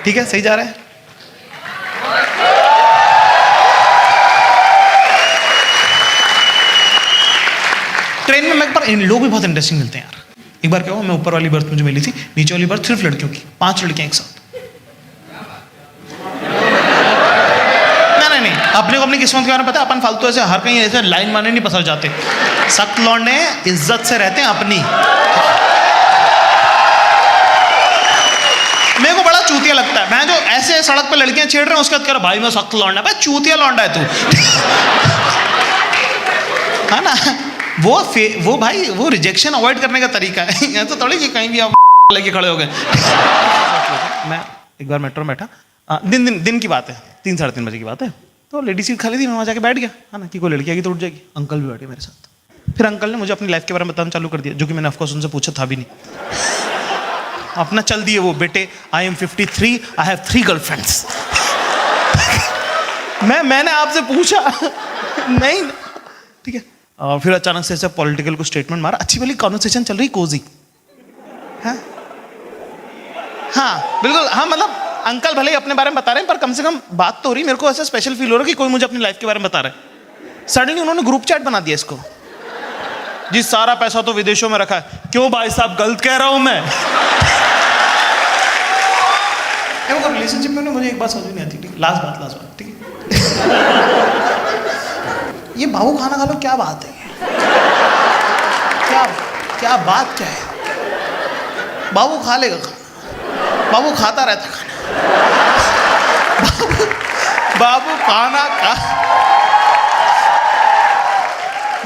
ठीक है, सही जा रहा है। ट्रेन में एक बार लोग भी बहुत इंटरेस्टिंग मिलते हैं यार। एक बार क्या हुआ, मैं ऊपर वाली बर्थ मुझे मिली थी, नीचे वाली बर्थ सिर्फ लड़कियों की, 5 लड़कियां एक साथ। नहीं, अपने को अपनी किस्मत के बारे में पता है। अपन फालतू ऐसे हर कहीं ऐसे लाइन मारने नहीं पसंद जाते। सख्त लौंडे इज्जत से रहते हैं अपनी। मेरे को बड़ा चूतिया लगता है, मैं जो ऐसे सड़क पे लड़कियां छेड़ रहे हैं उसके बाद कह रहा भाई मैं सख्त लौंडा। भाई चूतिया लौंडा है तू। है ना, वो भाई वो रिजेक्शन अवॉइड करने का तरीका है। ऐसा थोड़ी कि कहीं भी आप लेके खड़े हो गए। मैं एक बार मेट्रो में बैठा, दिन की बात है, 3-3:30 बजे की बात है। तो लेडी सीट खाली थी, मैं वहाँ जाके बैठ गया, है ना, कि कोई लड़की आएगी तो उठ जाएगी। अंकल भी बैठे मेरे साथ। फिर अंकल ने मुझे अपनी लाइफ के बारे में बताना चालू कर दिया, जो कि मैंने ऑफकोर्स उनसे पूछा था भी नहीं। अपना चल दिए वो, बेटे I am 53, I have 3 girlfriends. मैंने आपसे पूछा नहीं, ठीक है। और फिर अचानक से ऐसा पॉलिटिकल को स्टेटमेंट मारा। अच्छी वाली कॉन्वर्सेशन चल रही, कोजी। हाँ बिल्कुल, हाँ मतलब अंकल भले ही अपने बारे में बता रहे हैं, पर कम से कम बात तो हो रही। मेरे को ऐसा स्पेशल फील हो रहा है कि कोई मुझे अपनी लाइफ के बारे में बता रहा है। सडनली उन्होंने ग्रुप चैट बना दिया इसको, जी सारा पैसा तो विदेशों में रखा है। क्यों भाई साहब, गलत कह रहा हूं मैं? रिलेशनशिप में मुझे एक बात समझ नहीं आती, ठीक, लास्ट बात, ठीक है। ये बाबू खाना खा लो, क्या बात है? क्या बात क्या है? बाबू खा लेगा खाना, बाबू खाता रहता खाना।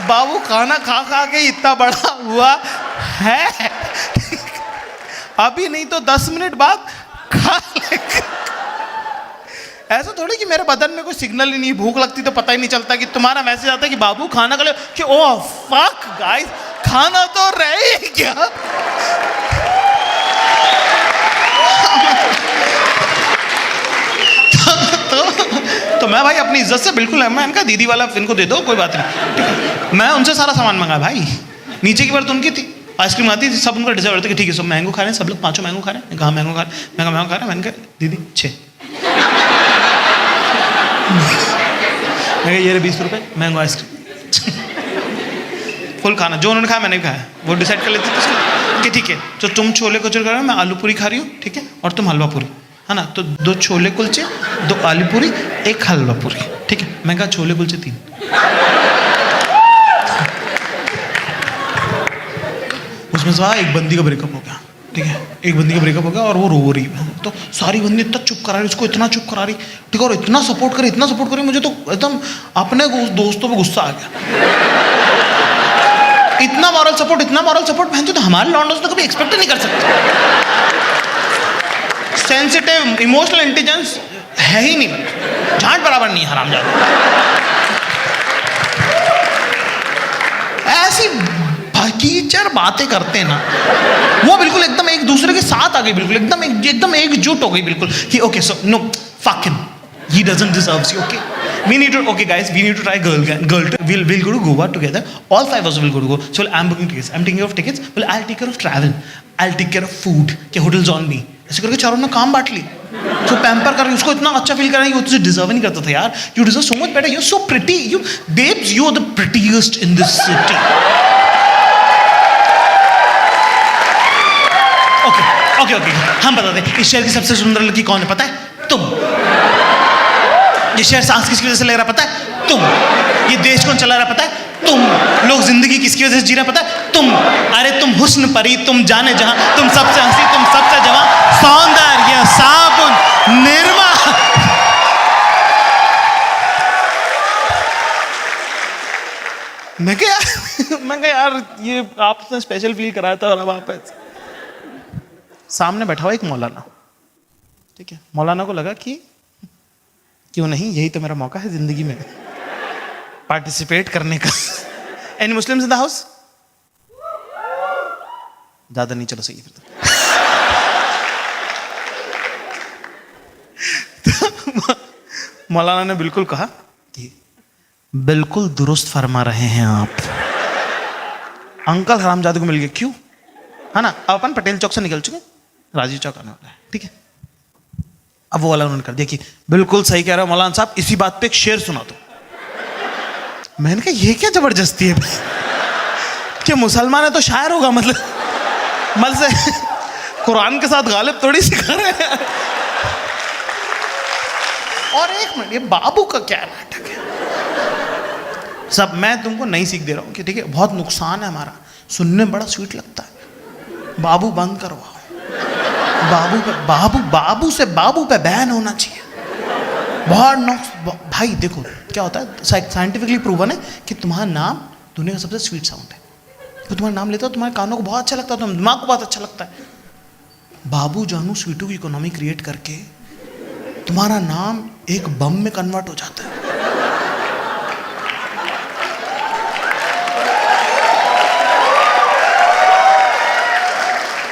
बाबू खाना खा के इतना बड़ा हुआ है। अभी नहीं तो 10 मिनट बाद खा लेगा। ऐसा थोड़ी कि मेरे बदन में कोई सिग्नल ही नहीं, भूख लगती तो पता ही नहीं चलता कि तुम्हारा मैसेज आता है कि बाबू खाना खा ले, कि ओह फक गाइस, खाना तो रहे क्या? तो मैं भाई अपनी इज्जत से बिल्कुल, मैं इनका दीदी वाला इनको दे दो, कोई बात नहीं, ठीक है। मैं उनसे सारा सामान मंगा भाई। नीचे की बर्थ उनकी थी, आइसक्रीम आती थी, सब उनका डिसाइड होता कि ठीक है सब मैंगो खा रहे हैं, सब लोग 5 मैंगो खा रहे हैं। कहाँ मैंगो खा रहे हैं? मैंगो खा रहे हैं। मैंने कहा दीदी 6। मैं ये रहे 20 रुपये मैंगो आइसक्रीम। फुल खाना जो उन्होंने खाया मैंने भी खाया, वो डिसाइड कर लेते थे कि ठीक है तो तुम छोले कुलचे खा रहे हो, मैं आलू पूरी खा रही हूँ, ठीक है, और तुम हलवा पूरी, है ना, तो 2 छोले कुलचे, 2 आलू पूरी, 1 हलवा पूरी, ठीक है। मैं कहा छोले कुलचे 3। उसमें से एक बंदी का ब्रेकअप हो गया, ठीक है, एक बंदी का ब्रेकअप हो गया और वो रो रही है। तो सारी बंदी इतना चुप करा रही, उसको इतना चुप करा रही, ठीक है, और इतना सपोर्ट करी, मुझे तो एकदम अपने दोस्तों पे गुस्सा आ गया। इतना मॉरल सपोर्ट पहनते तो हमारे लॉन्डों से तो कभी एक्सपेक्ट नहीं कर सकते। सेंसिटिव इमोशनल इंटेलिजेंस है ही नहीं, झांट बराबर नहीं है हरामजादा। ऐसी कीचड़ बातें करते हैं ना, वो बिल्कुल एकदम एक दूसरे के साथ आ गई, बिल्कुल एकदम एकजुट हो गई बिल्कुल कि okay so no fuck him, he doesn't deserve you, okay, we need to try girl trip. We'll go to Goa together, all 5 of us will go to Goa. So I'm booking tickets, I'm taking care of tickets, well I'll take care of travel, I'll take care of food, के hotels on me, ऐसे करके चारों ने काम बांट ली। तो pamper कर रही, उसको इतना अच्छा फील कर रही है कि वो तुझे डिजर्व नहीं करता था यार। You deserve so much better, you're so pretty, you babes, you're the prettiest in this city. Okay हम बता दें, इस शहर की सबसे सुंदर लड़की कौन है पता है? तुम। ये शहर सांस किसकी वजह से ले रहा पता है? तुम। ये देश कौन चला रहा पता है? तुम। लोग जिंदगी किसकी वजह से जी रहा पता है? तुम। अरे तुम हुस्न परी, तुम जाने जहां, तुम सबसे हंसी, तुम सबसे जवां, सौंदर्य साबुन निर्मा। मैं क्या यार ये आपने स्पेशल फील कराया था और अब आप सामने बैठा हुआ एक मौलाना, ठीक है, मौलाना को लगा कि क्यों नहीं, यही तो मेरा मौका है जिंदगी में पार्टिसिपेट करने का। Any Muslims in the house? ज्यादा नहीं, चलो सही है तो मौलाना ने बिल्कुल कहा कि बिल्कुल दुरुस्त फरमा रहे हैं आप। अंकल हरामजादे को मिल गए, क्यों, है ना। अब अपन पटेल चौक से निकल चुके, राजीव चौक आने वाला है, ठीक है। अब वो वाला उन्होंने कर दिया कि बिल्कुल सही कह रहे हो मौलाना साहब, इसी बात पे एक शेर सुना दो। मैंने कहा ये क्या जबरदस्ती है कि मुसलमान है तो शायर होगा, मतलब से कुरान के साथ गालिब थोड़ी सिखा रहे हैं। और एक मिनट, ये बाबू का क्या नाटक है? सब मैं तुमको नई सीख दे रहा हूँ कि ठीक है, बहुत नुकसान है हमारा, सुनने में बड़ा स्वीट लगता है। बाबू बंद करवाओ, बाबू से बाबू पे बैन होना चाहिए। बहुत नुक्स भाई। देखो क्या होता है, साइंटिफिकली प्रूवन है कि तुम्हारा नाम दुनिया का सबसे स्वीट साउंड है। तो तुम्हारा नाम लेता हो, तुम्हारे कानों को बहुत अच्छा लगता है, तुम्हारे दिमाग को बहुत अच्छा लगता है। बाबू जानू स्वीटू की इकोनॉमी क्रिएट करके तुम्हारा नाम एक बम में कन्वर्ट हो जाता है।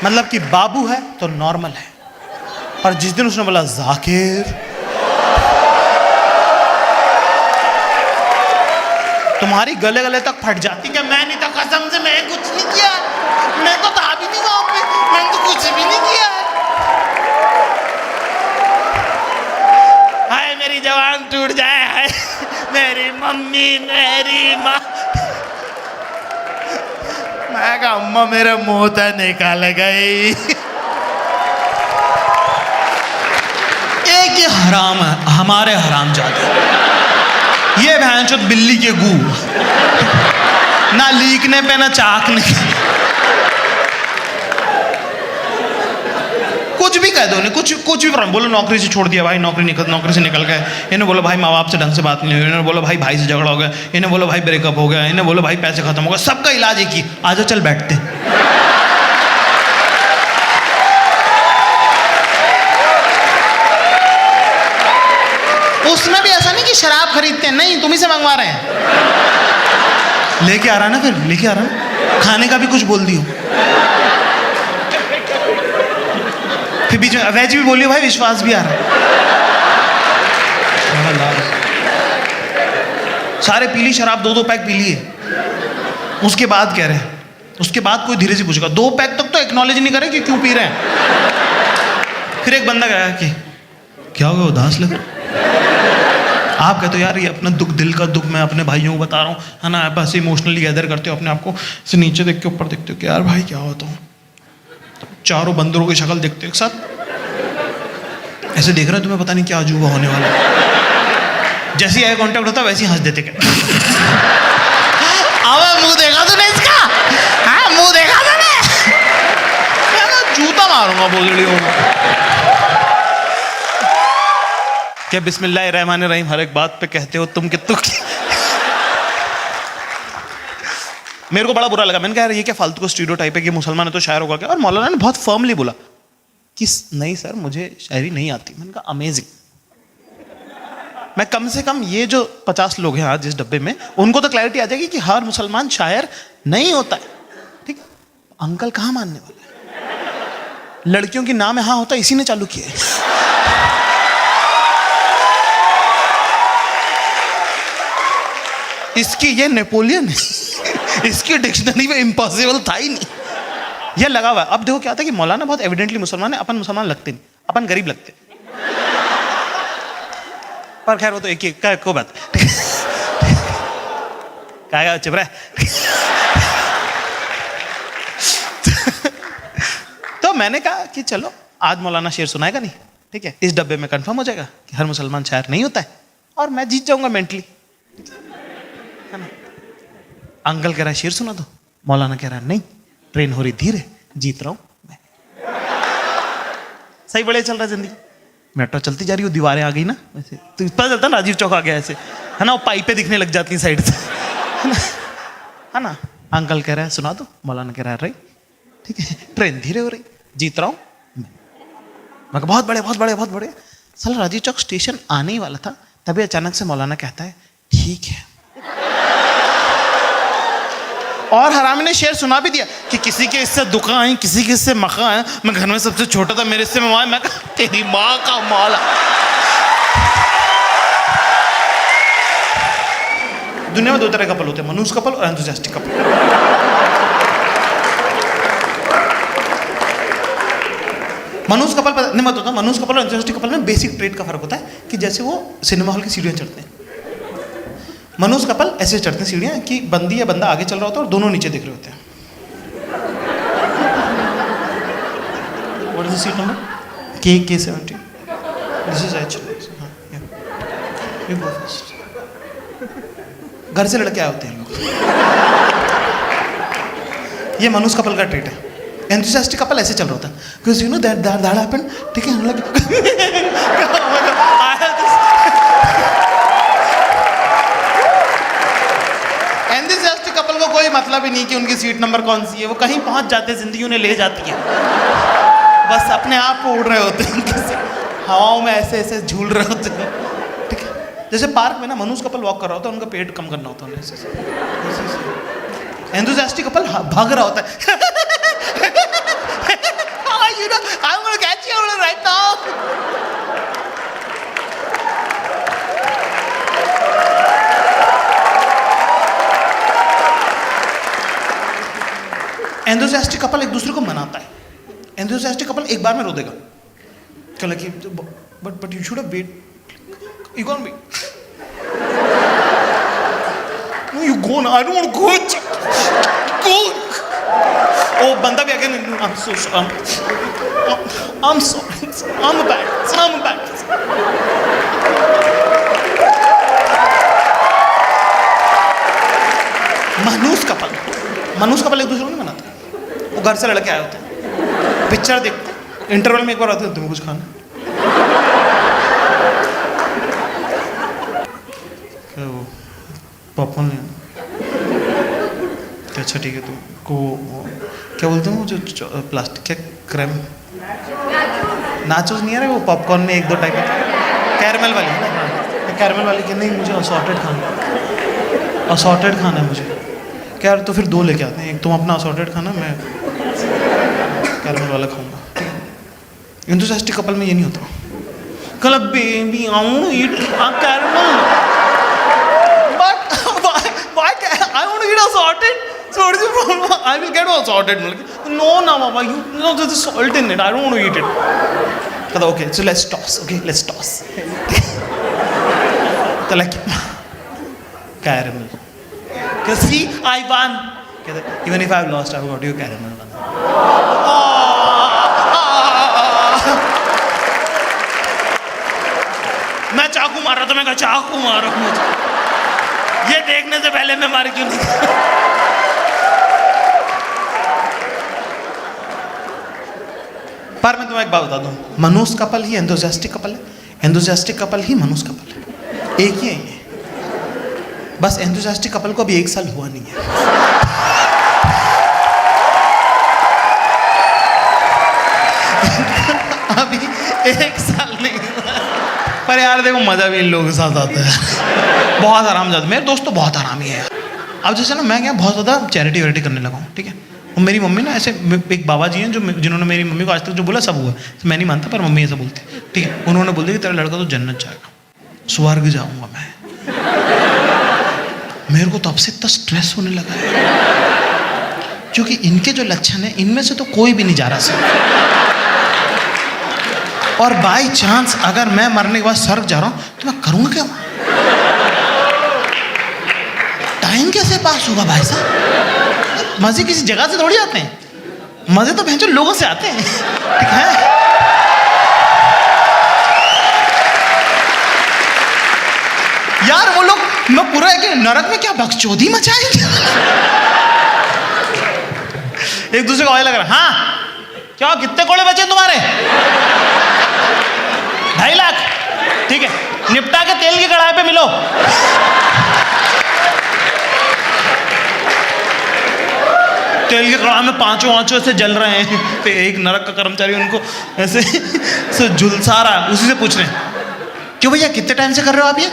मतलब कि बाबू है तो नॉर्मल है, पर जिस दिन उसने बोला जाकिर, तुम्हारी गले गले तक फट जाती। क्या मैं नहीं था, कसम से मैं कुछ नहीं किया, मैं तो था भी नहीं वहां पे, मैंने तो कुछ भी नहीं किया। हाय मेरी जवान टूट जाए, हाय मेरी मम्मी, मेरी माँ। मैं कहा अम्मा मेरे मुंह से निकाल गई। एक ये हराम है, हमारे हराम जाते, ये भैंचोद बिल्ली के गू, ना लीकने पे ना चाकने। कुछ भी कह दो, नहीं कुछ भी बोलो, नौकरी से छोड़ दिया भाई, नौकरी से निकल गए, इन्हें बोलो भाई माँ बाप से ढंग से बात नहीं हुई, इन्हें बोलो भाई भाई से झगड़ा हो गया, इन्हें बोलो भाई ब्रेकअप हो गया, इन्हें बोलो भाई पैसे खत्म हो गए, सबका इलाज एक ही, आजो चल बैठते। उसमें भी ऐसा नहीं कि शराब खरीदते हैं, नहीं तुम ही से मंगवा रहे हैं। लेके आ रहा ना, फिर लेके आ रहा ना, खाने का भी कुछ बोल दियो, फिर बीच में वेज भी बोलियो भाई, विश्वास भी आ रहा है। सारे पीली शराब 2-2 पैक पी लिए, उसके बाद कह रहे हैं, उसके बाद कोई धीरे से पूछेगा, 2 पैक तक तो एक्नॉलेज नहीं करे कि क्यों पी रहे हैं। फिर एक बंदा कह रहा है कि क्या हो गया, उदास लग रहा। आप कहते हो यार ये अपना दुख, दिल का दुख मैं अपने भाइयों को बता रहा हूँ, है ना, आप ऐसे इमोशनली गैदर करते हो अपने आप को, से नीचे देख के ऊपर देखते हो कि यार भाई क्या होता हूँ, चारों बंदरों की शक्ल देखते हो एक साथ, ऐसे देख रहे हो, तुम्हें पता नहीं क्या अजूबा होने वाला है। जैसे ही आई कांटेक्ट होता वैसे ही हंस देते क्या मुंह देखा तूने इसका, हाँ मुंह देखा तूने, जूता मारूंगा बोलड़ियों में। क्या बिस्मिल्लाहिर्रहमानिर्रहीम हर एक बात पे कहते हो तुम कि तू। मेरे को बड़ा बुरा लगा, मैंने कहा ये क्या फालतू का स्टीरियोटाइप है कि मुसलमान है तो शायर होगा क्या। और मौलाना ने बहुत फर्मली बोला कि नहीं सर मुझे शायरी नहीं आती। मैंने कहा अमेजिंग। मैं कम से कम ये जो 50 लोग हैं आज इस डब्बे में, उनको तो क्लैरिटी आ जाएगी कि हर मुसलमान शायर नहीं होता है। ठीक, अंकल कहाँ मानने वाले हैं? लड़कियों की नाम यहाँ होता, इसी ने चालू किया है। इसकी ये नेपोलियन है, इसकी डिक्शनरी में इम्पॉसिबल था ही नहीं, ये लगा हुआ है। अब देखो क्या था कि मौलाना बहुत एविडेंटली मुसलमान है, अपन मुसलमान लगते नहीं, अपन गरीब लगते। पर खैर वो तो एक ही को बात क्या चिप रहा है। तो मैंने कहा कि चलो आज मौलाना शेर सुनाएगा नहीं, ठीक है, इस डब्बे में कंफर्म हो जाएगा कि हर मुसलमान शायर नहीं होता है और मैं जीत जाऊंगा मेंटली, है ना। अंकल कह रहा है शेर सुना दो, मौलाना कह रहा है नहीं, ट्रेन हो रही धीरे, जीत रहा हूं मैं। सही बढ़िया चल रहा है जिंदगी। मेट्रो चलती जा रही हो, दीवारें आ गई ना, वैसे तो पता चलता ना राजीव चौक आ गया ऐसे, है ना, वो पाइपें दिखने लग जाती हैं साइड से, है ना। अंकल कह रहा है सुना दो, मौलाना कह रहा है रही, ठीक है, ट्रेन धीरे हो रही, जीत रहा हूं मैं। बहुत बड़े बहुत बड़े बहुत बड़े। साला राजीव चौक स्टेशन आने ही वाला था, तभी अचानक से मौलाना कहता है ठीक है। और हरामी ने शेर सुना भी दिया कि किसी के इससे दुका है, किसी के इससे मखा है, मैं घर में सबसे छोटा था, मेरे इससे मैं तेरी माँ का मौला। दुनिया में 2 तरह कपल होते हैं, मनूस कपल और एंथुसियास्टिक कपल। मनोज कपल नहीं मत होता, मनोज कपल और एंथुसियास्टिक कपल में बेसिक ट्रेट का फर्क होता है कि जैसे वो सिनेमा हॉल की सीढ़ियाँ चढ़ते हैं, मनोज कपल ऐसे चढ़ते हैं सीढ़ियाँ कि बंदी या बंदा आगे चल रहा होता है और दोनों नीचे दिख रहे होते हैं। What is the seat number? K70. This is H. हाँ, यू गो फर्स्ट। घर से लड़के आए होते हैं लोग। ये मनोज कपल का ट्रेट है। एंथुसियास्टिक कपल ऐसे चल रहा होता है, because you know that happened, ठीक है, एंथुसियास्टिक कपल को कोई मतलब ही नहीं कि उनकी सीट नंबर कौन सी है, वो कहीं पहुंच जाते हैं, जिंदगी उन्हें ले जाती है, बस अपने आप को उड़ रहे होते हैं, हवाओं में ऐसे ऐसे झूल रहे होते हैं, ठीक है। जैसे पार्क में ना मनोज कपल वॉक कर रहा होता है, उनका पेट कम करना होता है, ऐसे एंथुसियास्टिक कपल भाग रहा होता है। You know, I'm gonna catch you right now. Enthusiastic couple एक दूसरे को मनाता है। एंथुसियास्टिक कपल एक बार में रो देगा, कहला कि but you should have wait, you can't wait, no you go ना, I don't want to go. ओ बंदा भी आगे, I'm sorry, I'm bad. Manoj couple एक दूसरे को नहीं मनाते, वो घर से लड़के आए होते हैं, पिक्चर देखते हैं, इंटरवल में एक बार आते हैं, तुम्हें कुछ खाना क्या, वो पॉपकॉर्न लेना, अच्छा ठीक है, तुमको क्या बोलते हैं वो जो प्लास्टिक के क्रैम नाचोस नहीं आ रहे, वो पॉपकॉर्न में एक दो टाइप कैरमल वाली है ना, कैरमल वाली कि नहीं मुझे असॉर्टेड खाना है मुझे, क्या यार तो फिर दो लेके आते हैं, एक तुम अपना असॉर्टेड खाना, मैं कैरमल वाला खाऊंगा, ठीक है। एंथुसियास्टिक कपल में ये नहीं होता, कल बेबी आऊँ eat caramel, but why I want to eat assorted, so what is the problem? I will get assorted. No, Mama, you know there's salt in it. I don't want to eat it. Kada, okay, so let's toss. Okay, let's toss. So like caramel. Because see, I won. Even if I've lost, I've got you caramel. मैं चाकू मार रहा था, मैं कहा चाकू मारो मुझे, ये देखने से पहले मैं मार क्यों नहीं। पर मैं तुम्हें एक बात बता दूं, मनोज कपल ही एंथुसियास्टिक कपल है, एंथुसियास्टिक कपल ही मनोज कपल है, एक ही है ये, बस एंथुसियास्टिक कपल को अभी 1 साल हुआ नहीं है। अभी 1 साल नहीं हुआ, पर यार देखो मजा भी इन लोगों के साथ आता है, बहुत आराम जाता है, मेरे दोस्त तो बहुत आरामी है। अब जैसे ना मैं क्या बहुत ज़्यादा चैरिटी वैरिटी करने लगा हूँ, ठीक है, और मेरी मम्मी ना ऐसे, एक बाबा जी हैं जो जिन्होंने मेरी मम्मी को आज तक जो बोला सब हुआ, तो मैं नहीं मानता पर मम्मी ऐसा बोलती, ठीक है, उन्होंने बोल दिया कि तेरा लड़का तो जन्नत जाएगा, स्वर्ग जाऊंगा मैं। मेरे को तो अब से इतना स्ट्रेस होने लगा है, क्योंकि इनके जो लक्षण है इनमें से तो कोई भी नहीं जा रहा सर, और बाई चांस अगर मैं मरने के बाद स्वर्ग जा रहा हूँ तो मैं करूँगा क्या? टाइम कैसे पास होगा भाई साहब? मजे किसी जगह से थोड़ी आते हैं, मजे तो भैंचो लोगों से आते हैं, ठीक है। यार वो लोग मैं पूरा एक नरक में क्या बकचोदी मचाएंगे, एक दूसरे को आए लग रहा, हाँ क्या कितने कोड़े बचे तुम्हारे? 2.5 लाख, ठीक है, निपटा के तेल की कढ़ाई पे मिलो। तेल के कढ़ाई में पांचों ऐसे जल रहे हैं, तो एक नरक का कर्मचारी उनको ऐसे झुलसा रहा है, उसी से पूछ रहे हैं, क्यों भैया कितने टाइम से कर रहे हो आप ये?